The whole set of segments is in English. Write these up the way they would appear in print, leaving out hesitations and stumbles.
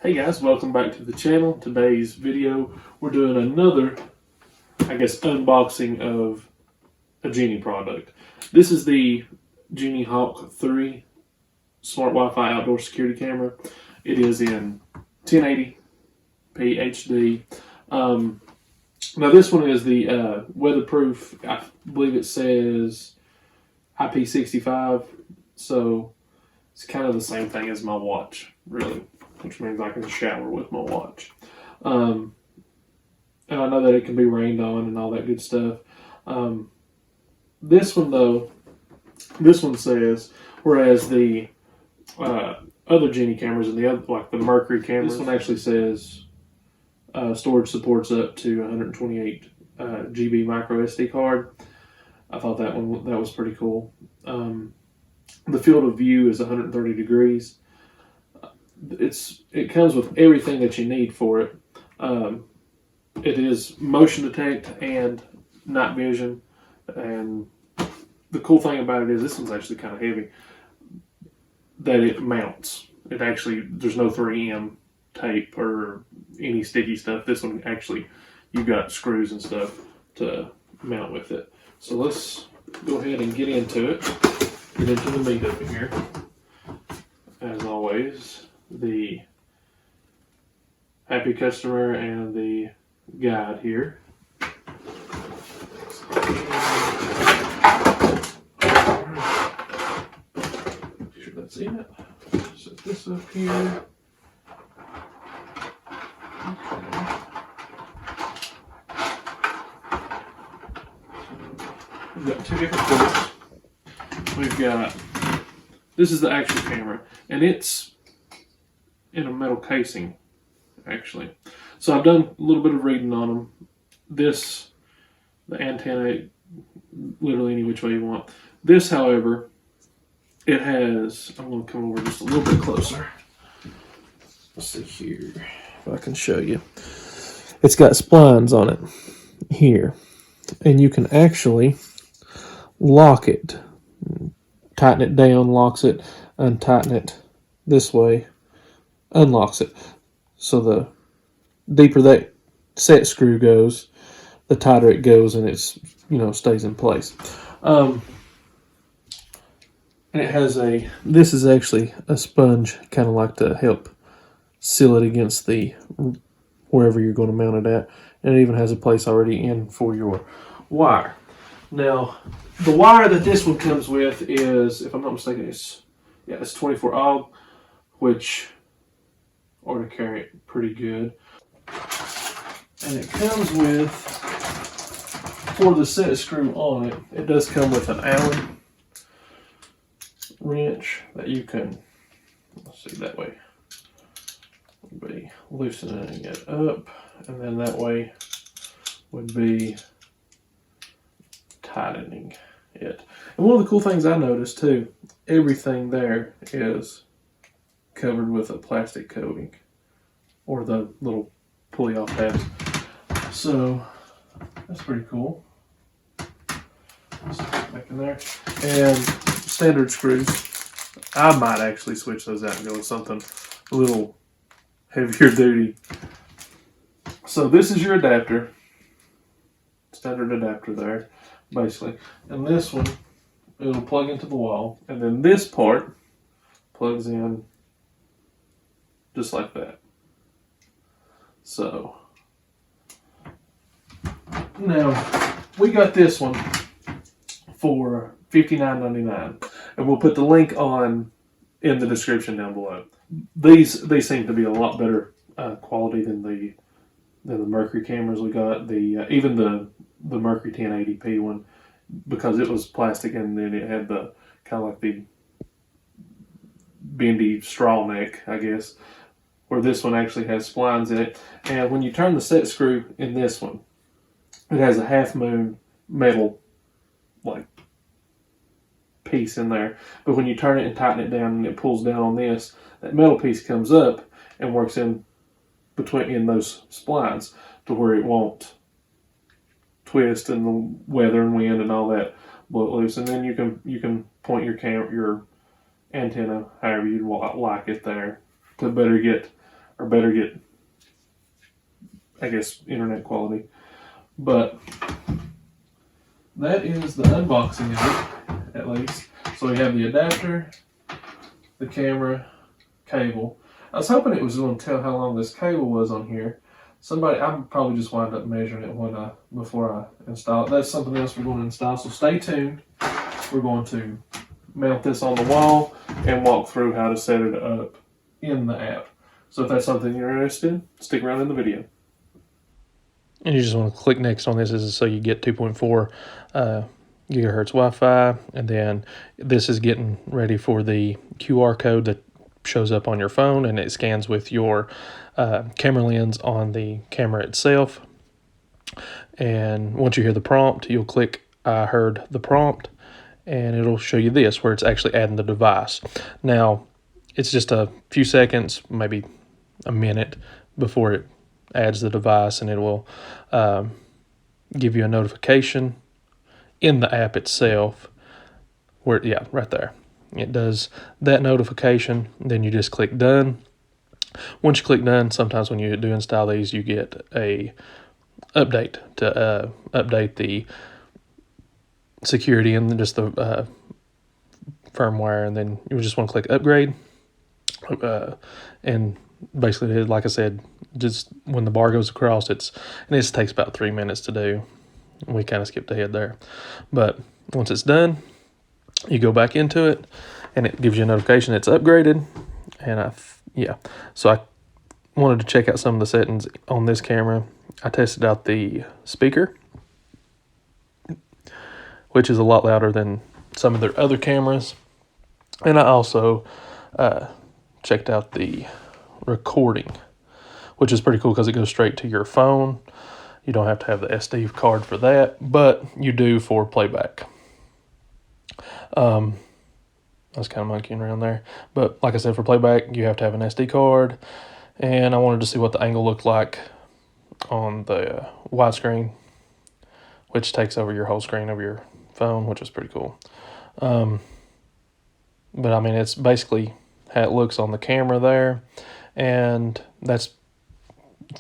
Hey guys, welcome back to the channel. Today's video, we're doing another, unboxing of a Geenie product. This is the Geenie Hawk 3 Smart Wi-Fi Outdoor Security Camera. It is in 1080p HD. Now this one is the weatherproof, I believe it says IP65, so it's kind of the same thing as my watch, really, which means I can shower with my watch. And I know that it can be rained on and all that good stuff. This one says, whereas the other Geenie cameras and the other, like the Mercury cameras, this one actually says storage supports up to 128 GB micro SD card. I thought that was pretty cool. The field of view is 130 degrees. It comes with everything that you need for it. It is motion detect and night vision, and the cool thing about it is this one's actually kind of heavy. That it mounts. There's no 3M tape or any sticky stuff. This one actually, you've got screws and stuff to mount with it. So let's go ahead and get into it. Get into the meat of it here. As always, the happy customer and the guide here. Make sure that's in it. Set this up here. Okay. We've got two different ports. We've got, this is the actual camera, and it's in a metal casing, actually. So I've done a little bit of reading on them. The antenna, literally any which way you want. This, however, it has, I'm going to come over just a little bit closer. Let's see here, if I can show you. It's got splines on it here, and you can actually lock it. Tighten it down, locks it, untighten it this way, unlocks it. So the deeper that set screw goes, the tighter it goes, and it's, stays in place. And it has this is actually a sponge, kind of like to help seal it against wherever you're going to mount it at. And it even has a place already in for your wire. Now, the wire that this one comes with is, if I'm not mistaken, it's 24 ohm, which ought to carry it pretty good. And it comes with, for the set screw on it, it does come with an Allen wrench that you can, let's see, that way would be loosening it up, and then that way would be tightening it. And one of the cool things I noticed too, everything there is covered with a plastic coating, or the little pulley off tabs. So that's pretty cool. Back in there. And standard screws. I might actually switch those out and go with something a little heavier duty. So this is your adapter. Standard adapter there, basically. And this one, it'll plug into the wall. And then this part plugs in just like that. So now we got this one for $59.99, and we'll put the link in the description down below. These seem to be a lot better quality than the Mercury cameras we got. Even the Mercury 1080p one, because it was plastic and then it had the kind of like the bendy straw neck, I guess, where this one actually has splines in it. And when you turn the set screw in this one, it has a half moon metal like piece in there. But when you turn it and tighten it down and it pulls down on this, that metal piece comes up and works in those splines to where it won't twist and the weather and wind and all that blow it loose. And then you can point your antenna however you'd like it there to better get or better get, I guess, internet quality. But that is the unboxing of it, at least. So we have the adapter, the camera, cable. I was hoping it was going to tell how long this cable was on here. I'll probably just wind up measuring it before I install it. That's something else we're going to install, so stay tuned. We're going to mount this on the wall and walk through how to set it up in the app. So if that's something you're interested in, stick around in the video. And you just want to click next on this is so you get 2.4 gigahertz Wi-Fi, and then this is getting ready for the QR code that shows up on your phone, and it scans with your camera lens on the camera itself. And once you hear the prompt, you'll click I heard the prompt, and it'll show you this where it's actually adding the device. Now it's just a few seconds, maybe a minute, before it adds the device, and it will give you a notification in the app itself where, yeah, right there. It does that notification, then you just click done. Once you click done, sometimes when you do install these, you get a update to update the security and just the firmware, and then you just want to click upgrade. And basically, like I said, just when the bar goes across, and this takes about 3 minutes to do. We kind of skipped ahead there. But once it's done, you go back into it, and it gives you a notification it's upgraded. And so I wanted to check out some of the settings on this camera. I tested out the speaker, which is a lot louder than some of their other cameras. And I also checked out the recording, which is pretty cool because it goes straight to your phone. You don't have to have the SD card for that, but you do for playback. I was kind of monkeying around there. But like I said, for playback, you have to have an SD card. And I wanted to see what the angle looked like on the widescreen, which takes over your whole screen of your phone, which is pretty cool. But I mean, it's basically how it looks on the camera there. And that's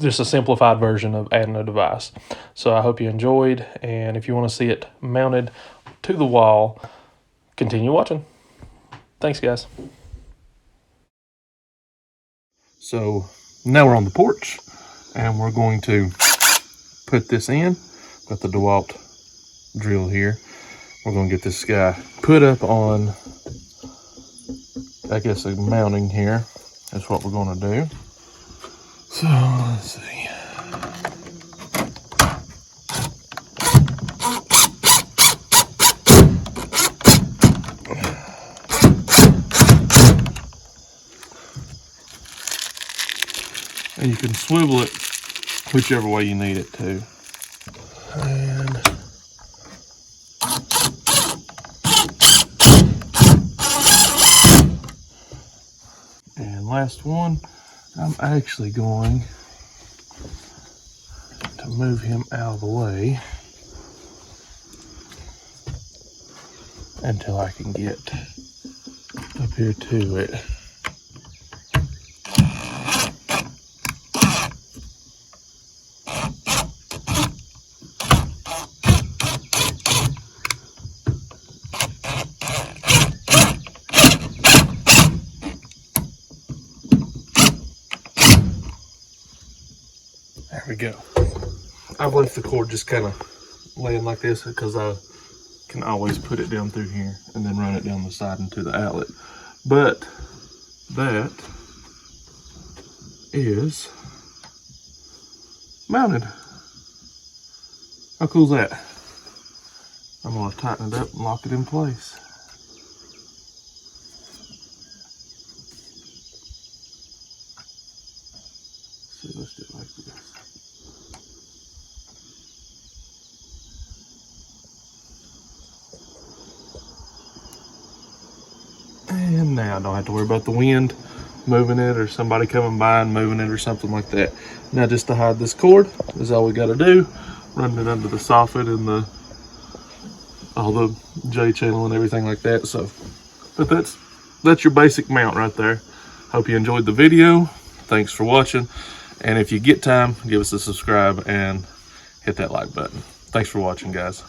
just a simplified version of adding a device. So I hope you enjoyed. And if you want to see it mounted to the wall, continue watching. Thanks, guys. So now we're on the porch, and we're going to put this in. Got the DeWalt drill here. We're going to get this guy put up on, I guess, a mounting here. That's what we're going to do. So let's see. And you can swivel it whichever way you need it to. And last one, I'm actually going to move him out of the way until I can get up here to it. There we go. I've left the cord just kind of laying like this because I can always put it down through here and then run it down the side into the outlet. But that is mounted. How cool is that? I'm going to tighten it up and lock it in place. So let's do it like this. And now I don't have to worry about the wind moving it or somebody coming by and moving it or something like that. Now just to hide this cord is all we got to do. Run it under the soffit and all the J channel and everything like that. So, but that's your basic mount right there. Hope you enjoyed the video. Thanks for watching. And if you get time, give us a subscribe and hit that like button. Thanks for watching, guys.